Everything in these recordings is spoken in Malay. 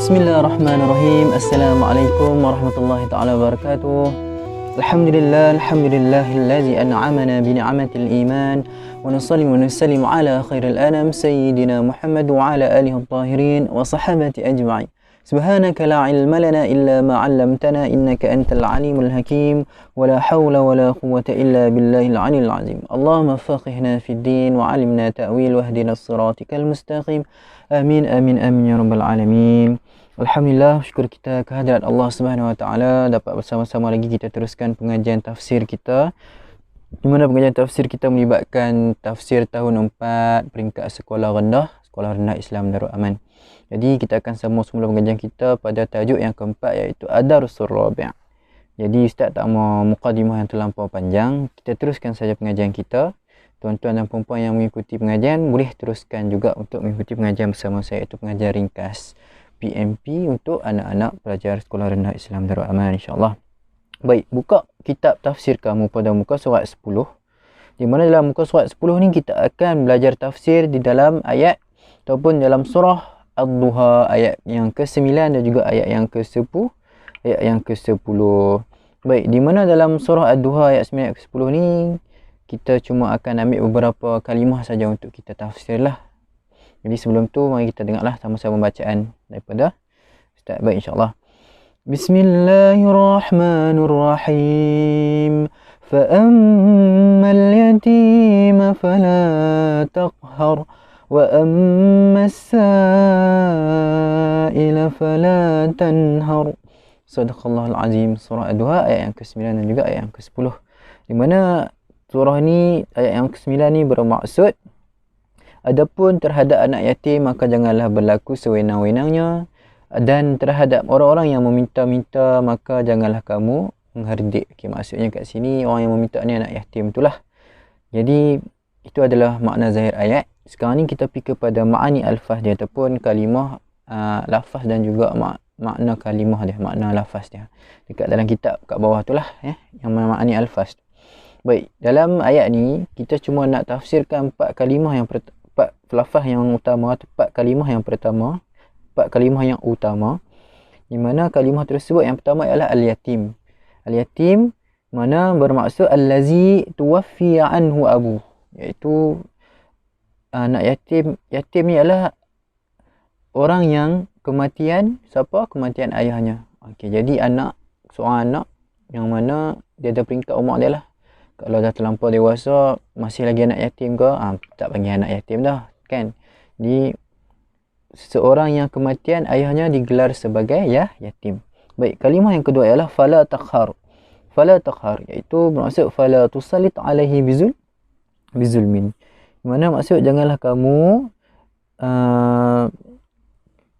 Bismillahirrahmanirrahim. Assalamualaikum warahmatullahi taala wabarakatuh. Alhamdulillahillazi an'amana bi ni'matil iman wa nusallimu wa nusallimu ala khairil anam sayyidina Muhammad wa ala alihi at-tahirin wa sahabati ajma'in. Subhanaka la ilma lana illa ma 'allamtana innaka antal alimul hakim wa la hawla wa la quwwata illa billahil 'aliyyil 'azim. Allahumma faqihna fid din wa 'allimna ta'wil wa hdina as-siratal mustaqim. Amin amin amin ya rabbal alamin. Alhamdulillah, syukur kita kehadirat Allah Subhanahu Wa Taala dapat bersama-sama lagi kita teruskan pengajian tafsir kita. Di mana pengajian tafsir kita melibatkan tafsir tahun 4 peringkat sekolah rendah Islam Darul Aman. Jadi kita akan sambung semula pengajian kita pada tajuk yang keempat, iaitu Ad-Darsul Rabi'. Jadi ustaz tak mau mukadimah yang terlampau panjang, kita teruskan saja pengajian kita. Tuan-tuan dan puan-puan yang mengikuti pengajian boleh teruskan juga untuk mengikuti pengajian bersama saya, iaitu pengajian ringkas PMP untuk anak-anak pelajar sekolah rendah Islam Darul Aman, insyaAllah. Baik, buka kitab tafsir kamu pada muka surat 10. Di mana dalam muka surat 10 ni kita akan belajar tafsir di dalam ayat ataupun dalam surah Ad-Duha ayat yang ke-9 dan juga ayat yang ke-10. Baik, di mana dalam surah Ad-Duha ayat 9 ayat ke-10 ni kita cuma akan ambil beberapa kalimah saja untuk kita tafsir lah. Jadi sebelum tu mari kita dengarlah sama-sama bacaan daripada Ustaz. Baik, insyaAllah. Bismillahirrahmanirrahim. فَأَمَّا الْيَتِيمَ فَلَا تَقْهَرْ وَأَمَّا السَّائِلَ فَلَا تَنْهَرْ. Sadaqallahul Azim. Surah Ad-Duha ayat yang ke-9 dan juga ayat yang ke-10. Di mana surah ni, ayat yang ke-9 ni bermaksud, adapun terhadap anak yatim maka janganlah berlaku sewenang-wenangnya, dan terhadap orang-orang yang meminta-minta maka janganlah kamu mengherdik. Okay, maksudnya kat sini orang yang meminta ni anak yatim itulah. Jadi itu adalah makna zahir ayat. Sekarang ni kita pergi kepada ma'ani alfaz dia ataupun kalimah lafaz dan juga makna kalimah dia, makna lafaz dia. Dekat dalam kitab kat bawah tu lah yang ma'ani alfaz. Baik, dalam ayat ni kita cuma nak tafsirkan 4 kalimah yang 4 lafaz yang utama, 4 kalimah yang pertama, 4 kalimah yang utama. Di mana kalimah tersebut yang pertama ialah al-yatim. Al-yatim mana bermaksud allazi tuwaffi anhu abu, iaitu anak yatim. Yatim ni adalah orang yang kematian kematian ayahnya. Okey, jadi seorang anak yang mana dia ada peringkat umur dia lah. Kalau dah terlampau dewasa masih lagi anak yatim ke, tak panggil anak yatim dah, kan. Jadi seseorang yang kematian ayahnya digelar sebagai yatim. Baik, kalimah yang kedua ialah fala taqhar. Fala taqhar iaitu bermaksud fala tusallit alaihi bizulmin. Mana maksud janganlah kamu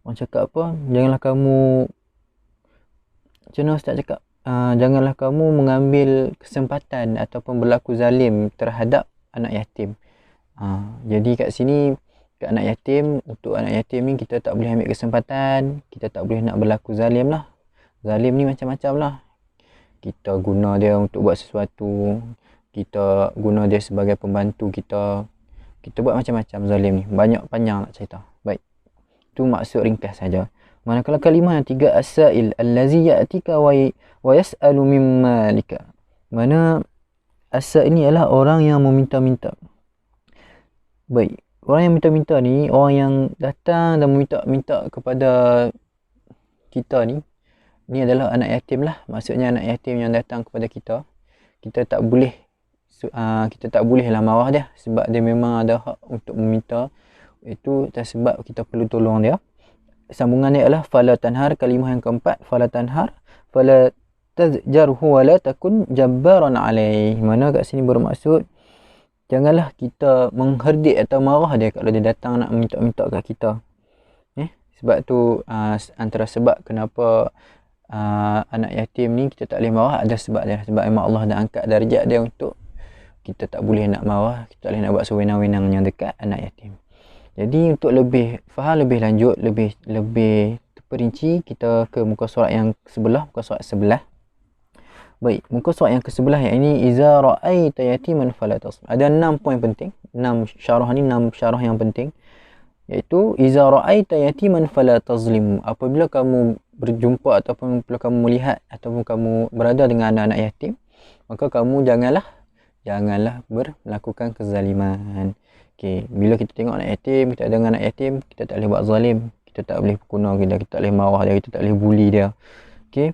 orang cakap apa? Janganlah kamu, macam mana ustaz cakap? Janganlah kamu mengambil kesempatan ataupun berlaku zalim terhadap anak yatim. Jadi kat sini, kat anak yatim, untuk anak yatim ni kita tak boleh ambil kesempatan, kita tak boleh nak berlaku zalim lah. Zalim ni macam-macam lah. Kita guna dia untuk buat sesuatu, kita guna dia sebagai pembantu kita buat macam-macam zalim ni. Banyak, panjang nak cerita. Baik, itu maksud ringkas saja. Manakala kalimah yang 3, as-sa'il allazi ya'tika wa yas'alu mimma lika. Mana as-sa'il ni adalah orang yang meminta-minta. Baik, orang yang minta-minta ni, orang yang datang dan meminta-minta kepada kita ni adalah anak yatim lah. Maksudnya anak yatim yang datang kepada kita, kita tak boleh lah marah dia sebab dia memang ada hak untuk meminta. Itu sebab kita perlu tolong dia. Sambungannya adalah fala tanhar, kalimah yang keempat, fala tanhar fala tazjarhu wa la takun jabbaran alaih. Mana kat sini bermaksud janganlah kita mengherdik atau marah dia kalau dia datang nak minta-minta kat kita. Sebab tu antara sebab kenapa anak yatim ni kita tak boleh marah, ada sebab dia. Sebab memang Allah dah angkat darjat dia untuk kita tak boleh nak marah, kita tak boleh nak buat sewenang-wenangnya dekat anak yatim. Jadi untuk lebih faham lebih lanjut, lebih terperinci, kita ke muka surat yang sebelah, muka surat sebelah. Baik, muka surat yang ke-11 yang ini, iza ra'aita yatiman fala tasbir. Ada 6 poin penting, 6 syarah ni, 6 syarah yang penting. iaitu iza ra'aita yatiman fala tazlim. Apabila kamu berjumpa ataupun apabila kamu melihat ataupun kamu berada dengan anak-anak yatim, maka kamu janganlah melakukan kezaliman. Okey, bila kita tengok anak yatim, kita ada dengan anak yatim, kita tak boleh buat zalim, kita tak boleh berguna kita tak boleh marah dia, kita tak boleh bully dia. Okey.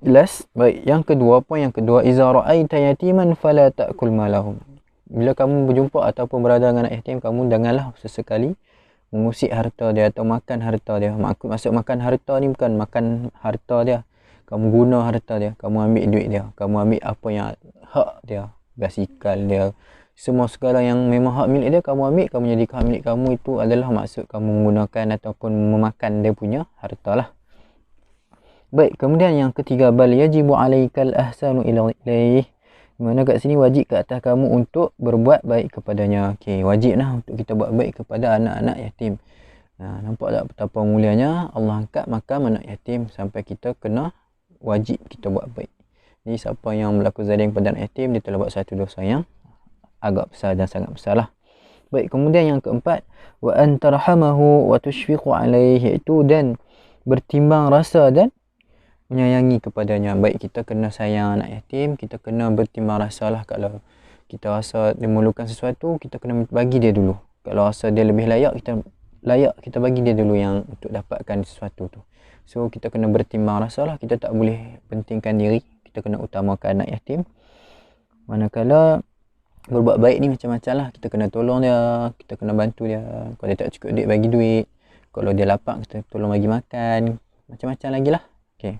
Jelas? Baik, poin yang kedua, iza ra'aita yatiman fala ta'kul malahum. Bila kamu berjumpa ataupun berada dengan anak yatim, kamu janganlah sesekali mengusik harta dia atau makan harta dia. Maksud makan harta ni bukan makan harta dia. Kamu guna harta dia, kamu ambil duit dia, kamu ambil apa yang hak dia, basikal dia, semua segala yang memang hak milik dia kamu ambil, kamu jadikan hak milik kamu. Itu adalah maksud kamu menggunakan ataupun memakan dia punya harta lah. Baik, kemudian yang ketiga, bal yajibu alaikal ahsanu ilaih. Mana kat sini wajib ke atas kamu untuk berbuat baik kepadanya. Okey, wajib lah untuk kita buat baik kepada anak-anak yatim. Nampak tak betapa mulianya Allah angkat makam anak yatim sampai kita kena wajib kita buat baik. Jadi siapa yang berlaku zalim pada anak yatim, dia telah buat satu dosa yang agak besar dan sangat besar lah. Baik, kemudian yang keempat, wa antarhamahu wa tushfiqu alaihi, iaitu dan bertimbang rasa dan menyayangi kepadanya. Baik, kita kena sayang anak yatim, kita kena bertimbang rasa lah. Kalau kita rasa dia memerlukan sesuatu, kita kena bagi dia dulu. Kalau rasa dia lebih layak, kita bagi dia dulu yang untuk dapatkan sesuatu tu. So kita kena bertimbang rasa lah, kita tak boleh pentingkan diri, kita kena utamakan anak yatim. Manakala berbuat baik ni macam-macam lah, kita kena tolong dia, kita kena bantu dia. Kalau dia tak cukup duit, bagi duit. Kalau dia lapar, kita tolong bagi makan, macam-macam lagi lah. Okay.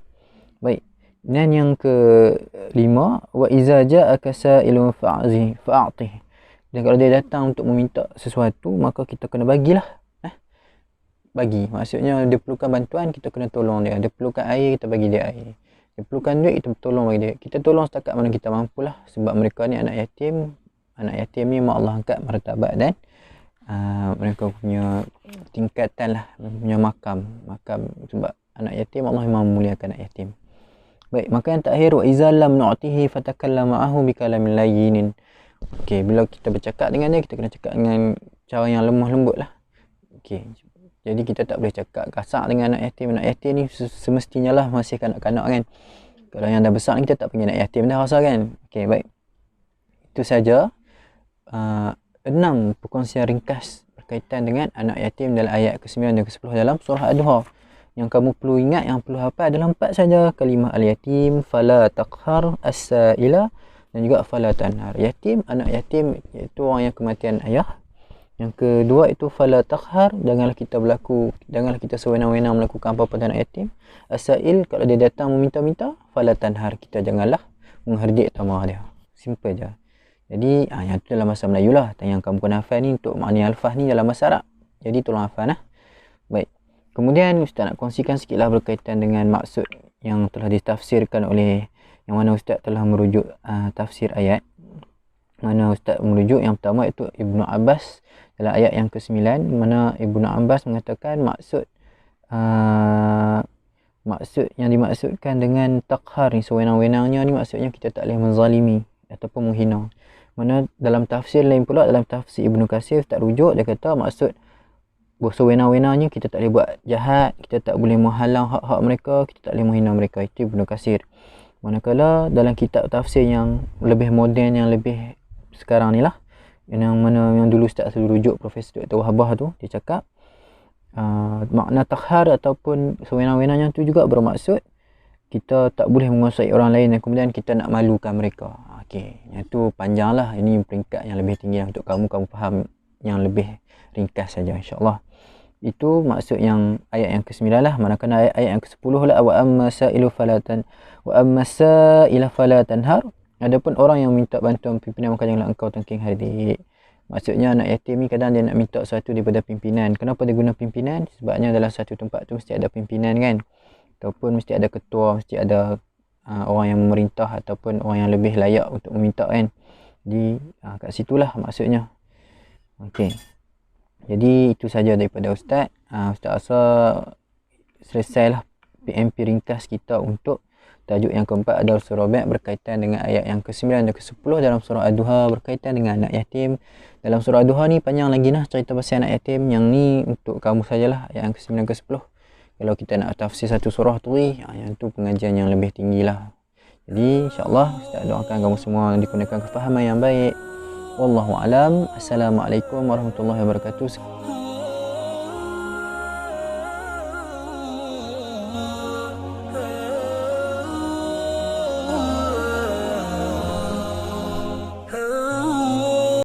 Baik, dan yang kelima, wa iza ja'aka sa'ilun fa'atih. Dan kalau dia datang untuk meminta sesuatu, maka kita kena bagilah. Bagi, maksudnya dia perlukan bantuan, kita kena tolong dia. Dia perlukan air, kita bagi dia air. Dia perlukan duit, kita tolong bagi dia. Kita tolong setakat mana kita mampulah. Sebab mereka ni anak yatim. Anak yatim ni mak Allah angkat martabat dan mereka punya tingkatan lah, punya makam. Sebab anak yatim, Allah memang memuliakan anak yatim. Baik, maka yang terakhir, wa iza lam nu'tihi fatakallama ma'ahu bikalamin layyinin. Okey, bila kita bercakap dengan dia, kita kena cakap dengan cara yang lemah lembut lah. Okey, jadi kita tak boleh cakap kasar dengan anak yatim. Anak yatim ni semestinya lah masih kanak-kanak kan. Kalau yang dah besar ni, kita tak panggil anak yatim dah rasa kan. Okey, baik. Itu saja 6 perkongsian ringkas berkaitan dengan anak yatim dalam ayat ke-9 dan ke-10 dalam surah Ad-Duha. Yang kamu perlu ingat, yang perlu hafal adalah 4 saja. Kalimah al-yatim, fala taqhar, as-sa'ila dan juga fala tanhar. Yatim, anak yatim iaitu orang yang kematian ayah. Yang kedua itu fala taqhar, janganlah kita sewenang-wenang melakukan apa-apa dengan anak yatim. As-sa'il, kalau dia datang meminta-minta, fala tanhar, kita janganlah mengherdik tamak dia. Simple je. Jadi yang tu dalam bahasa Melayu lah. Yang kamu kena hafal ni untuk makna alfah ni dalam bahasa Arab. Jadi tolong hafal lah. Baik. Kemudian Ustaz nak kongsikan sikitlah berkaitan dengan maksud yang telah ditafsirkan oleh, yang mana Ustaz telah merujuk tafsir ayat. Mana Ustaz merujuk yang pertama itu Ibnu Abbas dalam ayat yang ke-9, mana Ibnu Abbas mengatakan maksud yang dimaksudkan dengan takhar ni, sewenang-wenangnya ni, maksudnya kita tak boleh menzalimi ataupun menghina. Mana dalam tafsir lain pula, dalam tafsir Ibnu Katsir Ustaz rujuk, dia kata maksud sewenang-wenangnya kita tak boleh buat jahat, kita tak boleh menghalang hak-hak mereka, kita tak boleh menghina mereka. Itu Ibnu Katsir. Manakala dalam kitab tafsir yang lebih moden, yang lebih sekarang ni lah, yang dulu Ustaz selalu rujuk, Profesor Dr. Wahabah tu, dia cakap makna takhar ataupun sewenang-wenangnya tu juga bermaksud kita tak boleh menguasai orang lain dan kemudian kita nak malukan mereka. Okey, yang tu panjang lah. Ini peringkat yang lebih tinggi lah untuk kamu faham yang lebih ringkas saja, insyaAllah. Itu maksud yang ayat yang ke-9 lah. Manakala ayat yang ke-10 lah, wa amma sa'ilu fala tanhar. Adapun orang yang minta bantuan pimpinan, maka janganlah engkau tengking hardik. Maksudnya anak yatim ni kadang dia nak minta sesuatu daripada pimpinan. Kenapa dia guna pimpinan? Sebabnya dalam satu tempat tu mesti ada pimpinan kan, ataupun mesti ada ketua, mesti ada orang yang memerintah ataupun orang yang lebih layak untuk meminta kan. Jadi kat situlah maksudnya. Okey. Jadi itu saja daripada Ustaz. Ustaz rasa selesailah PMP ringkas kita untuk Tajuk yang keempat adalah surah Mat berkaitan dengan ayat yang ke-9 dan ke-10 dalam surah Ad-Duha berkaitan dengan anak yatim. Dalam surah Ad-Duha ni panjang lagi nah cerita pasal anak yatim. Yang ni untuk kamu sajalah ayat yang ke-9 dan ke-10. Kalau kita nak tafsir satu surah tu yang tu pengajian yang lebih tinggi lah. Jadi insya-Allah Ustaz doakan kamu semua digunakan kefahaman yang baik. Wallahu alam. Assalamualaikum warahmatullahi wabarakatuh.